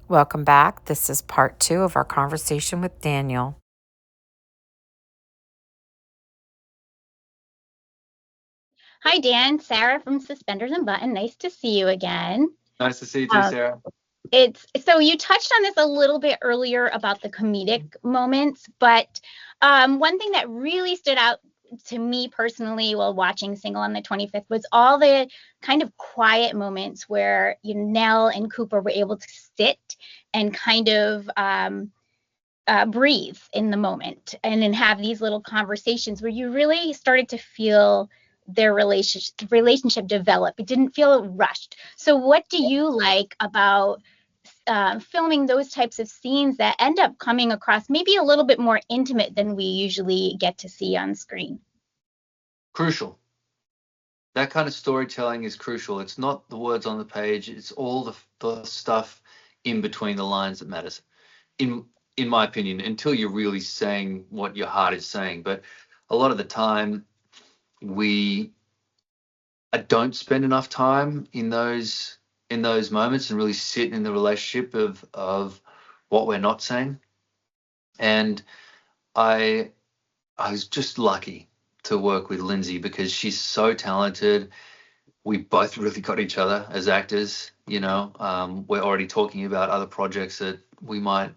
Welcome back. This is part two of our conversation with Daniel. Hi, Dan. Sarah from Suspenders and Button. Nice to see you again. Nice to see you too, Uh, Sarah. it's so you touched on this a little bit earlier about the comedic moments, but one thing that really stood out to me personally while watching Single on the 25th was all the kind of quiet moments where Nell and Cooper were able to sit and kind of breathe in the moment and then have these little conversations where you really started to feel their relationship develop. It didn't feel rushed. So what do you like about filming those types of scenes that end up coming across maybe a little bit more intimate than we usually get to see on screen? Crucial. That kind of storytelling is crucial. It's not the words on the page. It's all the stuff in between the lines that matters. In in my opinion, until you're really saying what your heart is saying. But a lot of the time, we don't spend enough time in those moments and really sit in the relationship of what we're not saying. And I I was just lucky to work with Lindsay because she's so talented. We both really got each other as actors. We're already talking about other projects that we might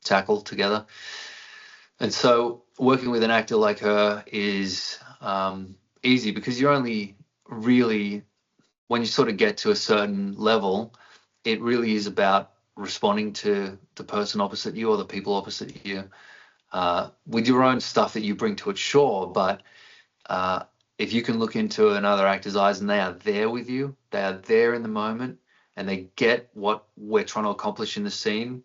tackle together. And so working with an actor like her is easy because you're only really, when you sort of get to a certain level, it really is about responding to the person opposite you or the people opposite you with your own stuff that you bring to it, sure, but if you can look into another actor's eyes and they are there with you, they are there in the moment, and they get what we're trying to accomplish in the scene,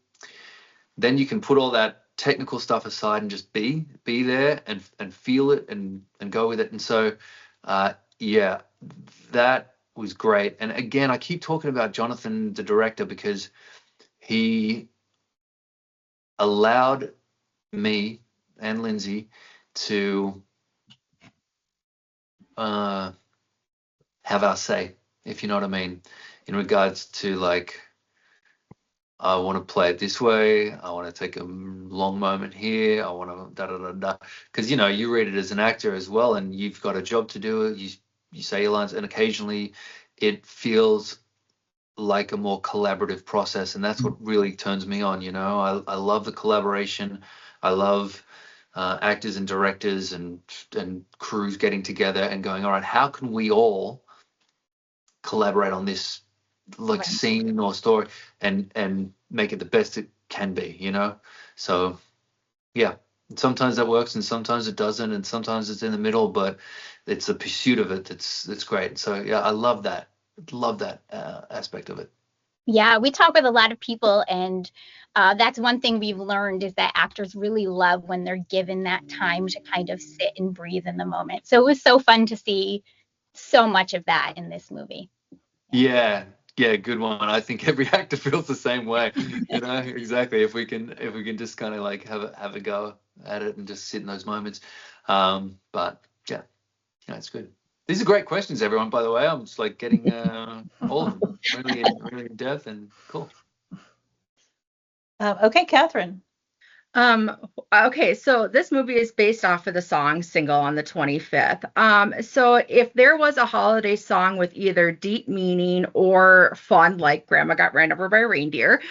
then you can put all that technical stuff aside and just be there and feel it and go with it. And so, yeah, that was great. And again, I keep talking about Jonathan, the director, because he allowed me and Lindsay to have our say, if you know what I mean, in regards to like, I want to play it this way. I want to take a long moment here. I want to da da da da. Because you read it as an actor as well, and you've got a job to do. You say your lines, and occasionally it feels like a more collaborative process, and that's what really turns me on. I love the collaboration. I love actors and directors and crews getting together and going, all right, how can we all collaborate on this like Right. scene or story and make it the best it can be. So yeah, sometimes that works and sometimes it doesn't and sometimes it's in the middle, but it's the pursuit of it that's great. So yeah, I love that aspect of it. Yeah, we talk with a lot of people, and that's one thing we've learned is that actors really love when they're given that time to kind of sit and breathe in the moment. So it was so fun to see so much of that in this movie. Yeah, yeah, good one. I think every actor feels the same way. Exactly. If we can just kind of like have a go at it and just sit in those moments. But yeah, it's good. These are great questions, everyone. By the way, I'm just like getting all of them really in depth and cool. Okay, Catherine. Okay, so this movie is based off of the song Single on the 25th. So if there was a holiday song with either deep meaning or fun, like Grandma Got Ran Over by a Reindeer,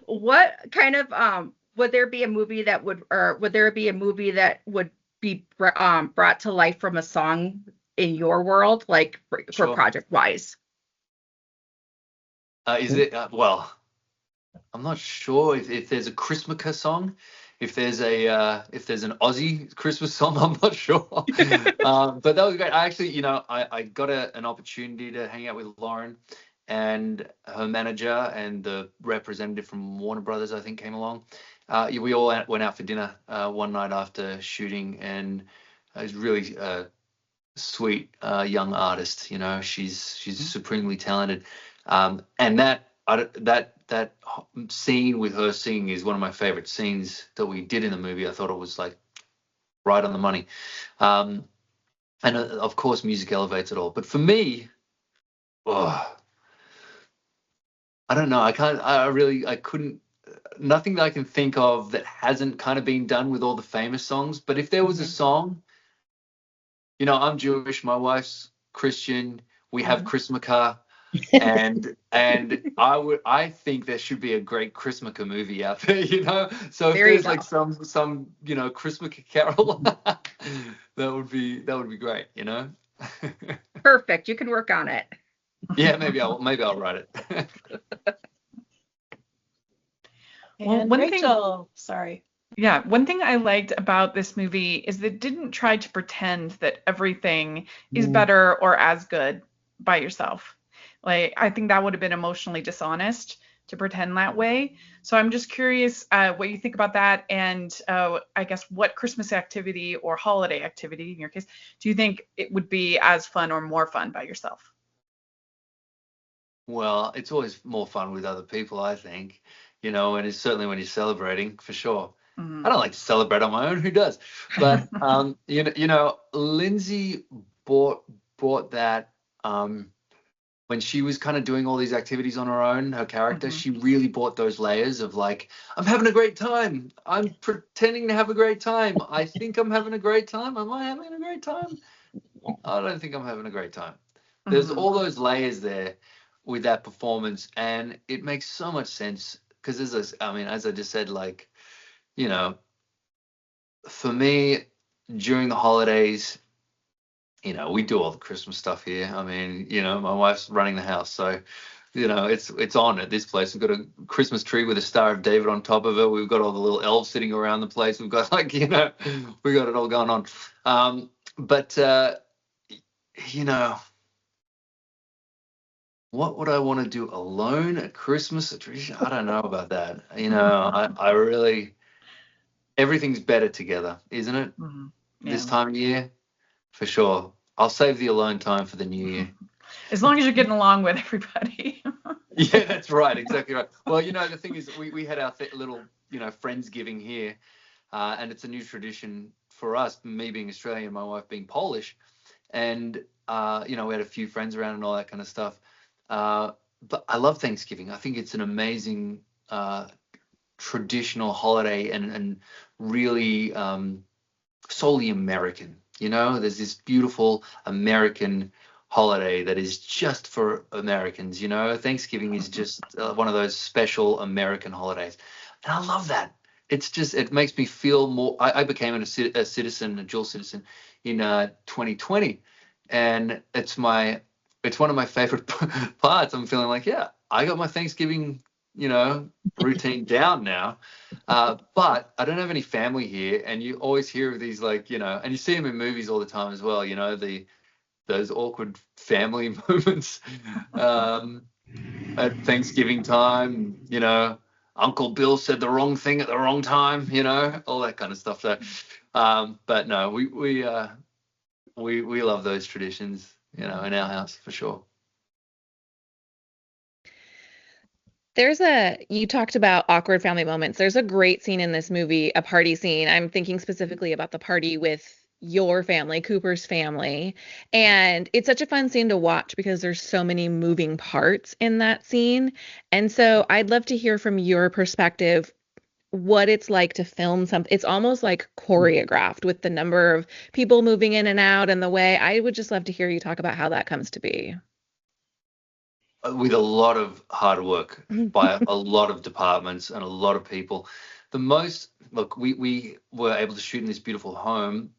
what kind of would there be a movie that would, or would there be a movie that would be brought to life from a song in your world, like for Sure. project wise? Is it well? I'm not sure if there's a Christmas song, if there's an Aussie Christmas song. I'm not sure. But that was great. I actually, I got an opportunity to hang out with Lauren and her manager and the representative from Warner Brothers, I think, came along. We all went out for dinner one night after shooting, and it was really sweet young artist. She's supremely talented, and that scene with her singing is one of my favorite scenes that we did in the movie. I thought it was like right on the money, and of course music elevates it all. But for me, oh, I don't know. I couldn't, nothing that I can think of that hasn't kind of been done with all the famous songs. But if there was a song, I'm Jewish, my wife's Christian, we have Chrismukkah, and I think there should be a great Chrismukkah movie out there, So if There you there's like go. some Chrismukkah carol, that would be great, Perfect. You can work on it. Yeah, maybe I'll write it. Well, And Rachel, sorry. Yeah, one thing I liked about this movie is that it didn't try to pretend that everything is better or as good by yourself. Like, I think that would have been emotionally dishonest to pretend that way. So I'm just curious what you think about that, and I guess what Christmas activity or holiday activity, in your case, do you think it would be as fun or more fun by yourself? Well, it's always more fun with other people, I think, and it's certainly when you're celebrating, for sure. I don't like to celebrate on my own. Who does? But Lindsay bought that when she was kind of doing all these activities on her own. Her character, she really bought those layers of like, I'm having a great time. I'm pretending to have a great time. I think I'm having a great time. Am I having a great time? I don't think I'm having a great time. There's all those layers there with that performance, and it makes so much sense because as I just said, like, for me, during the holidays, we do all the Christmas stuff here. I mean, my wife's running the house, so it's on at this place. We've got a Christmas tree with a Star of David on top of it. We've got all the little elves sitting around the place. We've got we got it all going on. But what would I want to do alone at Christmas? I don't know about that. I really, everything's better together, isn't it? Yeah. This time of year, for sure. I'll save the alone time for the new year. As long as you're getting along with everybody. Yeah, that's right. Exactly right. Well, the thing is, we had our little, Friendsgiving here, and it's a new tradition for us, me being Australian, my wife being Polish. And, we had a few friends around and all that kind of stuff. But I love Thanksgiving. I think it's an amazing traditional holiday and really solely American. There's this beautiful American holiday that is just for Americans. Thanksgiving is just one of those special American holidays. And I love that. It makes me feel more. I became a citizen, a dual citizen in 2020. And it's one of my favorite parts. I'm feeling like, yeah, I got my Thanksgiving, routine down now. But I don't have any family here. And you always hear of these, like, and you see them in movies all the time as well, those awkward family moments at Thanksgiving time, Uncle Bill said the wrong thing at the wrong time, all that kind of stuff. So, but no, we love those traditions, in our house for sure. You talked about awkward family moments. There's a great scene in this movie, a party scene. I'm thinking specifically about the party with your family, Cooper's family. And it's such a fun scene to watch because there's so many moving parts in that scene. And so I'd love to hear from your perspective what it's like to film something. It's almost like choreographed with the number of people moving in and out and the way. I would just love to hear you talk about how that comes to be. With a lot of hard work by a lot of departments and a lot of people. We were able to shoot in this beautiful home,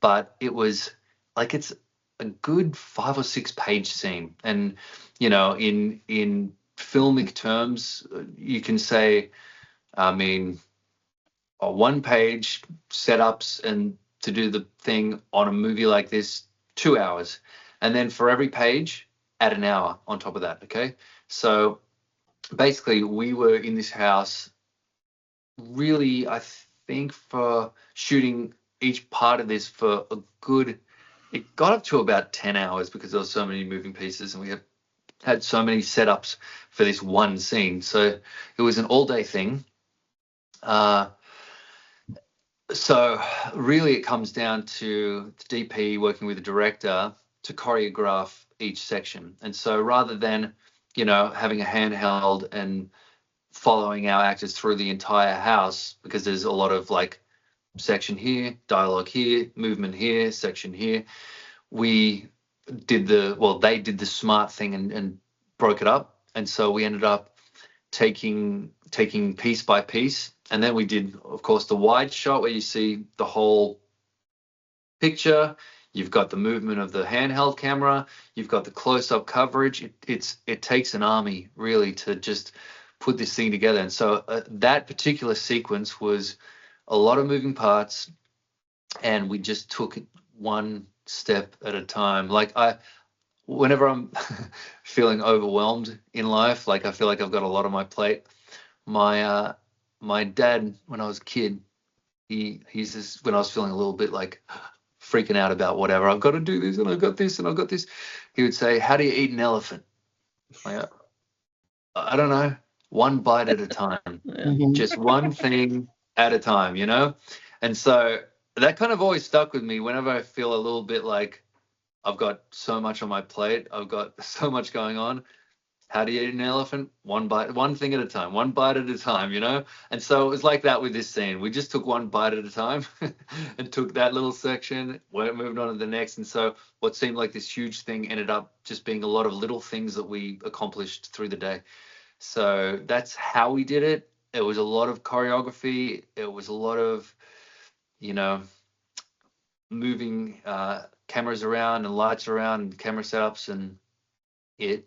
but it was like, it's a good 5 or 6 page scene. And, in filmic terms, you can say, a 1 page setups and to do the thing on a movie like this, 2 hours. And then for every page, add an hour on top of that. Okay. So basically we were in this house really, I think, for shooting each part of this for it got up to about 10 hours because there were so many moving pieces and we had so many setups for this one scene. So it was an all day thing. So really it comes down to the DP working with the director to choreograph each section. And so rather than having a handheld and following our actors through the entire house, because there's a lot of like section here, dialogue here, movement here, section here. They did the smart thing and broke it up. And so we ended up taking piece by piece. And then we did, of course, the wide shot where you see the whole picture. You've got the movement of the handheld camera. You've got the close-up coverage. It takes an army really to just put this thing together. And so that particular sequence was a lot of moving parts, and we just took it one step at a time. Like whenever I'm feeling overwhelmed in life, like I feel like I've got a lot on my plate. My dad, when I was a kid, he's just, when I was feeling a little bit like freaking out about whatever, I've got to do this and I've got this and I've got this, he would say, "How do you eat an elephant?" Like, I don't know, one bite at a time, just one thing at a time, And so that kind of always stuck with me whenever I feel a little bit like I've got so much on my plate, I've got so much going on. How do you eat an elephant? One bite, one thing at a time, one bite at a time, And so it was like that with this scene. We just took one bite at a time and took that little section, moved on to the next. And so what seemed like this huge thing ended up just being a lot of little things that we accomplished through the day. So that's how we did it. It was a lot of choreography. It was a lot of, moving cameras around and lights around and camera setups, and it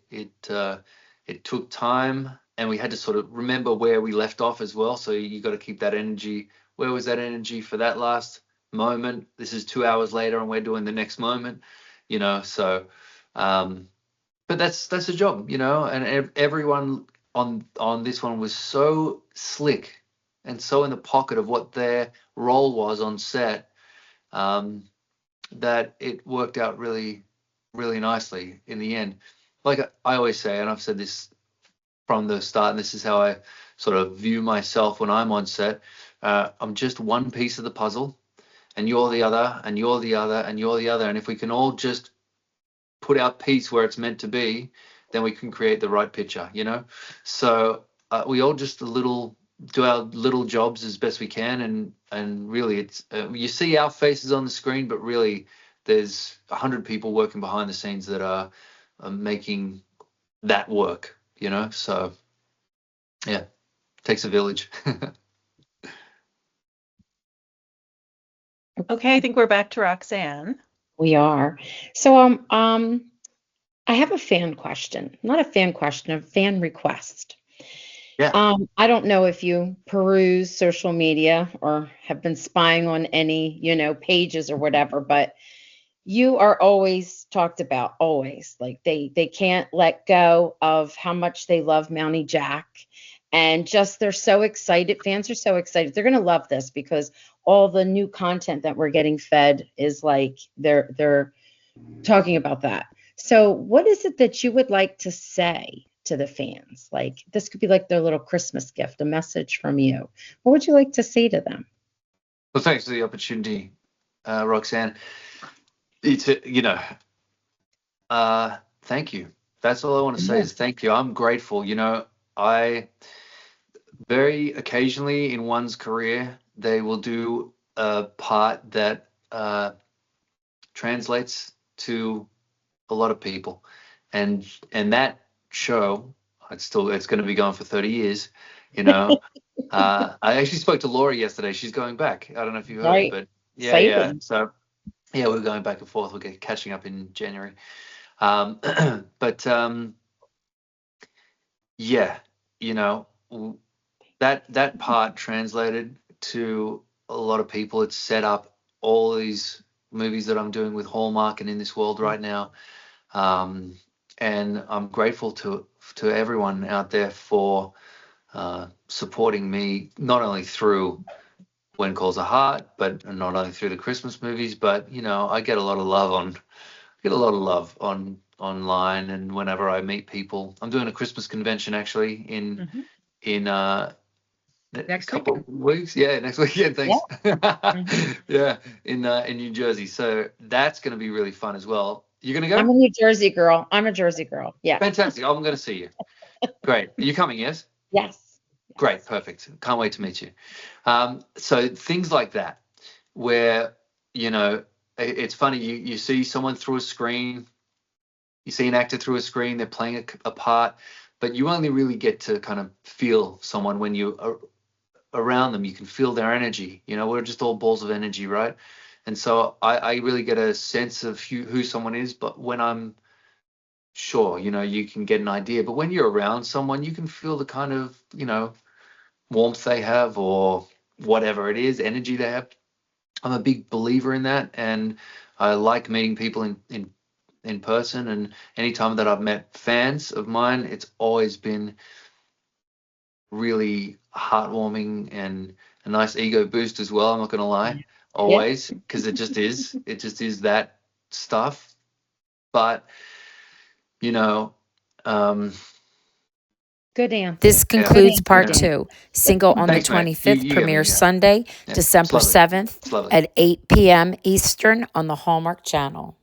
took time, and we had to sort of remember where we left off as well. So you got to keep that energy. Where was that energy for that last moment? This is 2 hours later, and we're doing the next moment, So, but that's a job, And everyone on this one was so slick and so in the pocket of what their role was on set, that it worked out really, really nicely in the end. Like I always say, and I've said this from the start, and this is how I sort of view myself when I'm on set, I'm just one piece of the puzzle, and you're the other, and you're the other, and you're the other. And if we can all just put our piece where it's meant to be, then we can create the right picture, So we all just do our little jobs as best we can, and really it's you see our faces on the screen, but really there's 100 people working behind the scenes that are making that work, So yeah, takes a village. Okay, I think we're back to Roxanne. We are. So I have a fan question. Not a fan question, a fan request. Yeah. I don't know if you peruse social media or have been spying on any, pages or whatever, but you are always talked about, always. Like they can't let go of how much they love Mountie Jack. And just they're so excited. Fans are so excited. They're going to love this because all the new content that we're getting fed is like they're talking about that. So what is it that you would like to say to the fans? Like this could be like their little Christmas gift, a message from you. What would you like to say to them? Well, thanks for the opportunity, Roxanne. It's thank you. That's all I want to say is thank you. I'm grateful. I very occasionally in one's career, they will do a part that translates to a lot of people, and that show, it's going to be going for 30 years. I actually spoke to Laura yesterday. She's going back. I don't know if you heard, Right. but Exciting. yeah. So yeah, we're going back and forth. We're catching up in January. But yeah, that part translated to a lot of people. It's set up all these movies that I'm doing with Hallmark and in this world right now. And I'm grateful to everyone out there for supporting me, not only through When Calls a Heart, but not only through the Christmas movies, but I get a lot of love online, and whenever I meet people. I'm doing a Christmas convention actually in Next couple of weeks. Yeah, next weekend. Thanks. Yeah, in New Jersey. So that's going to be really fun as well. You gonna I'm go? a New Jersey girl. I'm a Jersey girl. Yeah. Fantastic. I'm gonna see you. Great. Are you coming? Yes. Yes. Great. Perfect. Can't wait to meet you. So things like that, where it's funny. You see someone through a screen. You see an actor through a screen. They're playing a part, but you only really get to kind of feel someone when you are around them. You can feel their energy. We're just all balls of energy, right? And so I really get a sense of who someone is. But when I'm sure, you can get an idea. But when you're around someone, you can feel the kind of, warmth they have or whatever it is, energy they have. I'm a big believer in that. And I like meeting people in person. And anytime that I've met fans of mine, it's always been really heartwarming and a nice ego boost as well. I'm not going to lie, always, because it just is that stuff. But, Good answer. This concludes part Yeah. 2. Single on Thanks, the mate. 25th You get me, premieres yeah. Sunday, Yeah, December it's lovely. 7th It's lovely. at 8 p.m. Eastern on the Hallmark Channel.